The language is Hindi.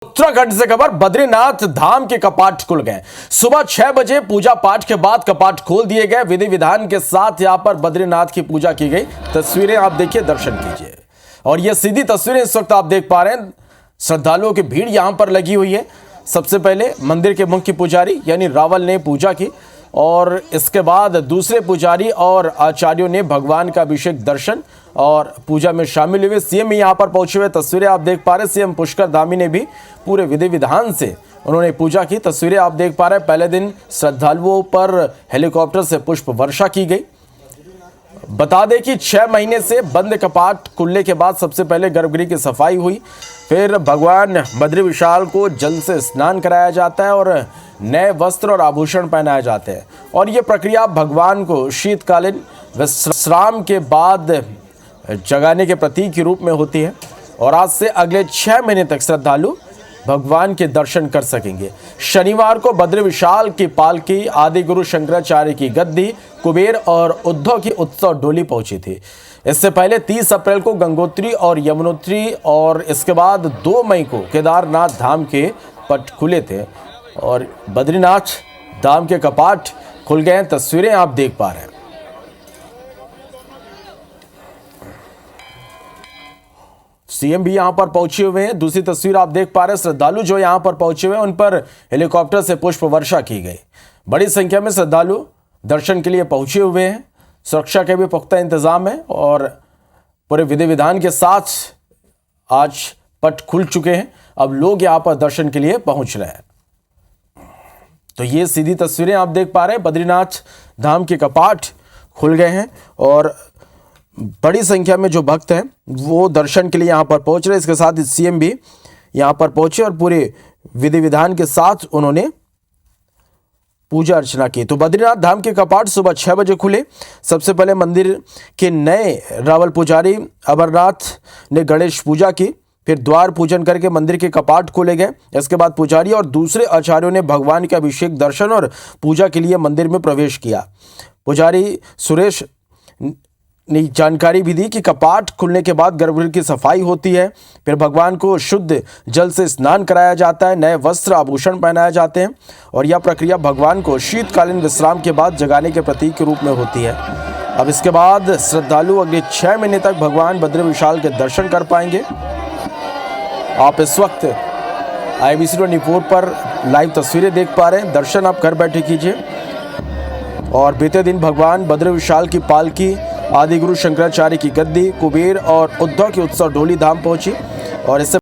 उत्तराखंड से खबर, बद्रीनाथ धाम के कपाट खुल गए। सुबह 6 बजे पूजा पाठ के बाद कपाट खोल दिए गए। विधि विधान के साथ यहां पर बद्रीनाथ की पूजा की गई। तस्वीरें आप देखिए, दर्शन कीजिए। और ये सीधी तस्वीरें इस वक्त आप देख पा रहे हैं। श्रद्धालुओं की भीड़ यहां पर लगी हुई है। सबसे पहले मंदिर के मुख्य पुजारी यानी रावल ने पूजा की और इसके बाद दूसरे पुजारी और आचार्यों ने भगवान का अभिषेक दर्शन और पूजा में शामिल हुए। सीएम यहां पर पहुंचे हुए तस्वीरें आप देख पा रहे हैं। सीएम पुष्कर धामी ने भी पूरे विधि विधान से उन्होंने पूजा की। तस्वीरें आप देख पा रहे हैं। पहले दिन श्रद्धालुओं पर हेलीकॉप्टर से पुष्प वर्षा की गई। बता दें कि 6 महीने से बंद कपाट खुलने के बाद सबसे पहले गर्भगृह की सफाई हुई, फिर भगवान बद्री विशाल को जल से स्नान कराया जाता है और नए वस्त्र और आभूषण पहनाए जाते हैं। और ये प्रक्रिया भगवान को शीतकालीन विश्राम के बाद जगाने के प्रतीक के रूप में होती है। और आज से अगले 6 महीने तक श्रद्धालु भगवान के दर्शन कर सकेंगे। शनिवार को बद्री विशाल की पालकी आदि गुरु शंकराचार्य की गद्दी, कुबेर और उद्धव की उत्सव डोली पहुंची थी। इससे पहले 30 अप्रैल को गंगोत्री और यमुनोत्री और इसके बाद 2 मई को केदारनाथ धाम के पट खुले थे और बद्रीनाथ धाम के कपाट खुल गए। तस्वीरें आप देख पा रहे हैं। सीएम भी यहां पर पहुंचे हुए हैं। दूसरी तस्वीर आप देख पा रहे हैं। श्रद्धालु जो यहां पर पहुंचे हुए हैं उन पर हेलीकॉप्टर से पुष्प वर्षा की गई। बड़ी संख्या में श्रद्धालु दर्शन के लिए पहुंचे हुए हैं। सुरक्षा के भी पुख्ता इंतजाम है और पूरे विधि विधान के साथ आज पट खुल चुके हैं। अब लोग यहां पर दर्शन के लिए पहुंच रहे हैं। तो ये सीधी तस्वीरें आप देख पा रहे हैं। बद्रीनाथ धाम के कपाट खुल गए हैं और बड़ी संख्या में जो भक्त हैं वो दर्शन के लिए यहाँ पर पहुँच रहे हैं। इसके साथ सीएम भी यहाँ पर पहुँचे और पूरे विधि विधान के साथ उन्होंने पूजा अर्चना की। तो बद्रीनाथ धाम के कपाट सुबह 6 बजे खुले। सबसे पहले मंदिर के नए रावल पुजारी अमरनाथ ने गणेश पूजा की, फिर द्वार पूजन करके मंदिर के कपाट खोले गए। इसके बाद पुजारी और दूसरे आचार्यों ने भगवान के अभिषेक दर्शन और पूजा के लिए मंदिर में प्रवेश किया। पुजारी सुरेश ने जानकारी भी दी कि कपाट खुलने के बाद गर्भगृह की सफाई होती है, फिर भगवान को शुद्ध जल से स्नान कराया जाता है, नए वस्त्र आभूषण पहनाए जाते हैं और यह प्रक्रिया भगवान को शीतकालीन विश्राम के बाद जगाने के प्रतीक के रूप में होती है। अब इसके बाद श्रद्धालु अगले 6 महीने तक भगवान बद्री विशाल के दर्शन कर पाएंगे। आप इस वक्त IBC24 पर लाइव तस्वीरें देख पा रहे हैं। दर्शन आप घर बैठे कीजिए। और बीते दिन भगवान बद्री विशाल की पालकी आदि गुरु शंकराचार्य की गद्दी, कुबेर और उद्धव की उत्सव डोली धाम पहुंची और इससे